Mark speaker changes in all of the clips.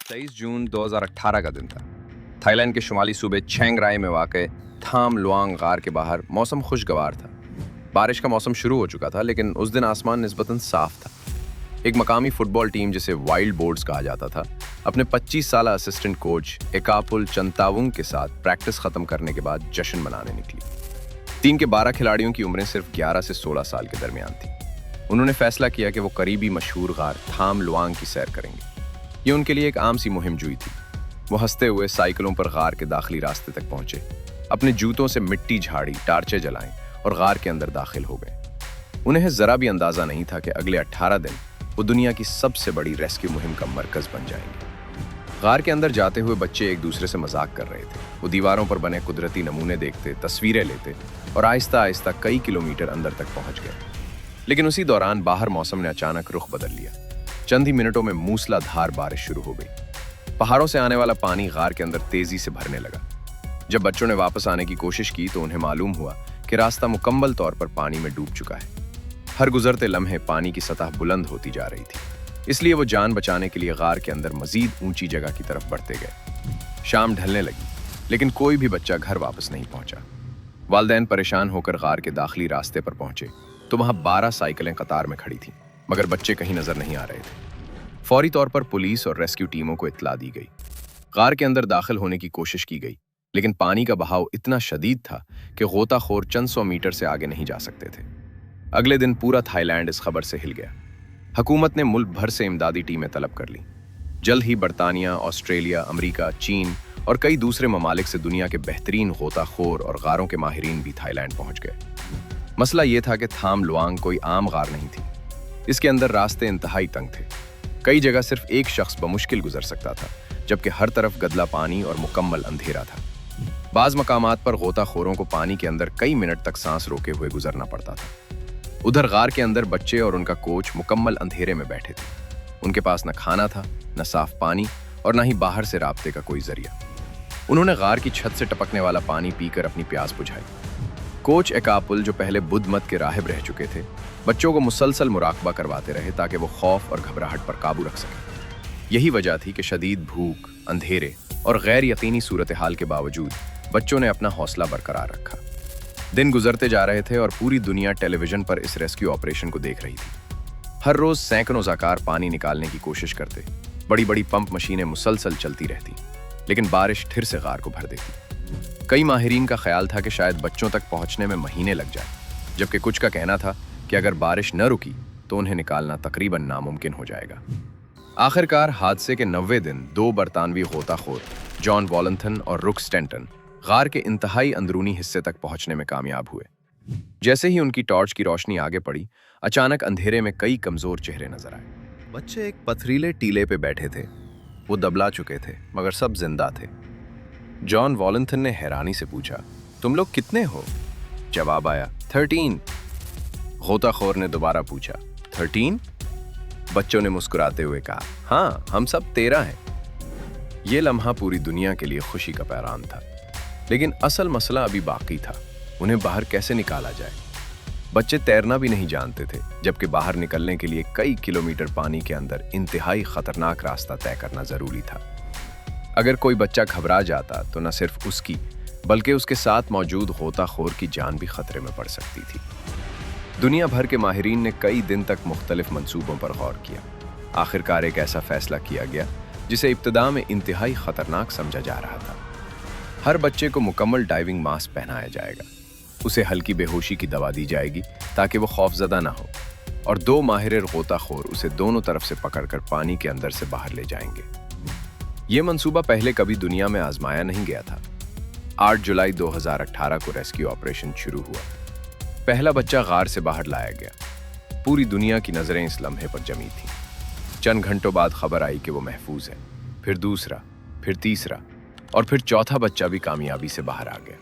Speaker 1: 23 जून 2018 का दिन था। थाईलैंड के शुमाली सूबे छेंग राय में वाक़ थाम लुआंग गार के बाहर मौसम खुशगवार था। बारिश का मौसम शुरू हो चुका था, लेकिन उस दिन आसमान निस्बतन साफ था। एक मकामी फुटबॉल टीम, जिसे वाइल्ड बोर्ड्स कहा जाता था, अपने 25 साल असिस्टेंट कोच एकापुल चंतावुंग के साथ प्रैक्टिस खत्म करने के बाद जश्न मनाने निकली। टीम के 12 खिलाड़ियों की उम्रें सिर्फ 11 से 16 साल के दरमियान थी। उन्होंने फैसला किया कि वो करीबी मशहूर गार थाम लुआंग की सैर करेंगे। ये उनके लिए एक आम सी मुहिम जुई थी। वो हंसते हुए साइकिलों पर गार के दाखिली रास्ते तक पहुंचे, अपने जूतों से मिट्टी झाड़ी, टार्चे जलाएं और गार के अंदर दाखिल हो गए। उन्हें जरा भी अंदाजा नहीं था कि अगले 18 दिन वो दुनिया की सबसे बड़ी रेस्क्यू मुहिम का मरकज बन जाएंगे। गार के अंदर जाते हुए बच्चे एक दूसरे से मजाक कर रहे थे। वो दीवारों पर बने कुदरती नमूने देखते, तस्वीरें लेते और आहिस्ता आहिस्ता कई किलोमीटर अंदर तक पहुंच गए। लेकिन उसी दौरान बाहर मौसम ने अचानक रुख बदल लिया। चंद ही मिनटों में मूसलाधार बारिश शुरू हो गई। पहाड़ों से आने वाला पानी गार के अंदर तेजी से भरने लगा। जब बच्चों ने वापस आने की कोशिश की तो उन्हें मालूम हुआ कि रास्ता मुकम्मल तौर पर पानी में डूब चुका है। हर गुजरते लम्हे पानी की सतह बुलंद होती जा रही थी, इसलिए वो जान बचाने के लिए गार के अंदर मजीद ऊंची जगह की तरफ बढ़ते गए। शाम ढलने लगी, लेकिन कोई भी बच्चा घर वापस नहीं पहुंचा। वालिदैन परेशान होकर गार के दाखिली रास्ते पर पहुंचे तो वहां 12 साइकिलें कतार में खड़ी थीं, मगर बच्चे कहीं नजर नहीं आ रहे थे। फौरी तौर पर पुलिस और रेस्क्यू टीमों को इत्तला दी गई। गार के अंदर दाखिल होने की कोशिश की गई, लेकिन पानी का बहाव इतना शदीद था कि गोताखोर चंद सौ मीटर से आगे नहीं जा सकते थे। अगले दिन पूरा थाईलैंड इस खबर से हिल गया। हुकूमत ने मुल्क भर से इमदादी टीमें तलब कर लीं। जल्द ही बरतानिया, ऑस्ट्रेलिया, अमरीका, चीन और कई दूसरे ममालिक से दुनिया के बेहतरीन गोताखोर और गारों के माहिरीन भी थाईलैंड पहुंच गए। मसला ये था कि थाम लुआंग कोई आम गार नहीं थी। इसके अंदर रास्ते इंतहाई तंग थे। कई जगह सिर्फ एक शख्स बमुश्किल गुजर सकता था, जबकि हर तरफ गदला पानी और मुकम्मल अंधेरा था। बाज मकामात पर गोताखोरों को पानी के अंदर कई मिनट तक सांस रोके हुए गुजरना पड़ता था। उधर गार के अंदर बच्चे और उनका कोच मुकम्मल अंधेरे में बैठे थे। उनके पास न खाना था, न साफ पानी और न ही बाहर से राब्ते का कोई जरिया। उन्होंने गार की छत से टपकने वाला पानी पीकर अपनी प्यास बुझाई। कोच एकापुल, जो पहले बुद्ध मत के राहिब रह चुके थे, बच्चों को मुसलसल मुराकबा करवाते रहे ताकि वो खौफ और घबराहट पर काबू रख सकें। यही वजह थी कि शदीद भूख, अंधेरे और गैर यकीनी सूरत हाल के बावजूद बच्चों ने अपना हौसला बरकरार रखा। दिन गुजरते जा रहे थे और पूरी दुनिया टेलीविजन पर इस रेस्क्यू ऑपरेशन को देख रही थी। हर रोज सैकड़ों जाकार पानी निकालने की कोशिश करते। बड़ी बड़ी पंप मशीनें मुसलसल चलती रहती, लेकिन बारिश फिर से गार को भर देती। कई माहिरीन का ख्याल था कि शायद बच्चों तक पहुंचने में महीने लग जाए, जबकि कुछ का कहना था कि अगर बारिश न रुकी तो उन्हें निकालना तकरीबन नामुमकिन हो जाएगा। आखिरकार हादसे के 90 दिन 2 बरतानवी गोताखोर, जॉन वॉलंथन और रुक स्टेंटन, गार के इंतहाई अंदरूनी हिस्से तक पहुंचने में कामयाब हुए। जैसे ही उनकी टॉर्च की रोशनी आगे पड़ी, अचानक अंधेरे में कई कमजोर चेहरे नजर आए। बच्चे एक पथरीले टीले पे बैठे थे। वो दबला चुके थे, मगर सब जिंदा थे। जॉन वॉलंथन ने हैरानी से पूछा, तुम लोग कितने हो? जवाब आया, 13। गोताखोर ने दोबारा पूछा, 13? बच्चों ने मुस्कुराते हुए कहा, हाँ, हम सब 13 हैं। ये लम्हा पूरी दुनिया के लिए खुशी का पैगाम था, लेकिन असल मसला अभी बाकी था। उन्हें बाहर कैसे निकाला जाए? बच्चे तैरना भी नहीं जानते थे, जबकि बाहर निकलने के लिए कई किलोमीटर पानी के अंदर इंतहाई खतरनाक रास्ता तय करना जरूरी था। अगर कोई बच्चा घबरा जाता तो न सिर्फ उसकी, बल्कि उसके साथ मौजूद गोताखोर की जान भी खतरे में पड़ सकती थी। दुनिया भर के माहिरीन ने कई दिन तक मुख्तलिफ मंसूबों पर गौर किया। आखिरकार एक ऐसा फैसला किया गया जिसे इब्तिदा में इंतहाई खतरनाक समझा जा रहा था। हर बच्चे को मुकम्मल डाइविंग मास्क पहनाया जाएगा। उसे हल्की बेहोशी की दवा दी जाएगी ताकि वो खौफजदा ना हो, और 2 माहिर गोताखोर उसे दोनों तरफ से पकड़कर पानी के अंदर से बाहर ले जाएंगे। ये मंसूबा पहले कभी दुनिया में आजमाया नहीं गया था। 8 जुलाई 2018 को रेस्क्यू ऑपरेशन शुरू हुआ। पहला बच्चा गार से बाहर लाया गया। पूरी दुनिया की नजरें इस लम्हे पर जमी थीं। चंद घंटों बाद खबर आई कि वो महफूज है। फिर दूसरा, फिर तीसरा और फिर चौथा बच्चा भी कामयाबी से बाहर आ गया।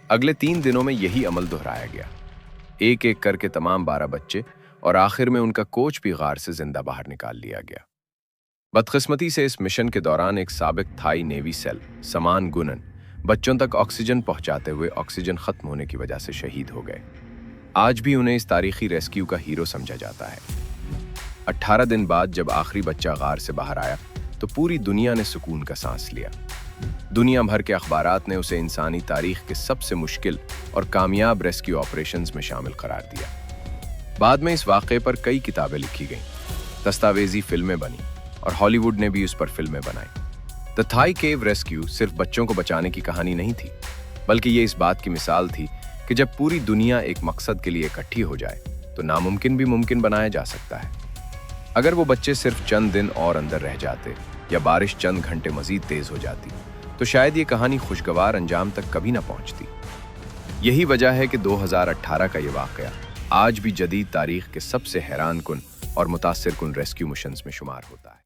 Speaker 1: अगले 3 दिनों में यही अमल दोहराया गया। एक एक करके तमाम 12 बच्चे और आखिर में उनका कोच भी गार से जिंदा बाहर निकाल लिया गया। बदकिस्मती से इस मिशन के दौरान एक साबिक थाई नेवी सेल, समान गुनन, बच्चों तक ऑक्सीजन पहुंचाते हुए ऑक्सीजन खत्म होने की वजह से शहीद हो गए। आज भी उन्हें इस तारीखी रेस्क्यू का हीरो समझा जाता है। 18 दिन बाद जब आखिरी बच्चा गार से बाहर आया तो पूरी दुनिया ने सुकून का सांस लिया। दुनिया भर के अखबारात ने उसे इंसानी तारीख के सबसे मुश्किल और कामयाब रेस्क्यू ऑपरेशंस में शामिल करार दिया। बाद में इस वाक़े पर कई किताबें लिखी गईं, दस्तावेजी फिल्में बनी और हॉलीवुड ने भी उस पर फिल्में बनाई। द थाई केव रेस्क्यू सिर्फ बच्चों को बचाने की कहानी नहीं थी, बल्कि ये इस बात की मिसाल थी कि जब पूरी दुनिया एक मकसद के लिए इकट्ठी हो जाए तो नामुमकिन भी मुमकिन बनाया जा सकता है। अगर वो बच्चे सिर्फ चंद दिन और अंदर रह जाते या बारिश चंद घंटे मजीद तेज हो जाती तो शायद ये कहानी खुशगवार अंजाम तक कभी ना पहुंचती। यही वजह है कि 2018 का ये वाकया आज भी जदीद तारीख के सबसे हैरान कुन और मुतासिर कुन रेस्क्यू मिशंस में शुमार होता है।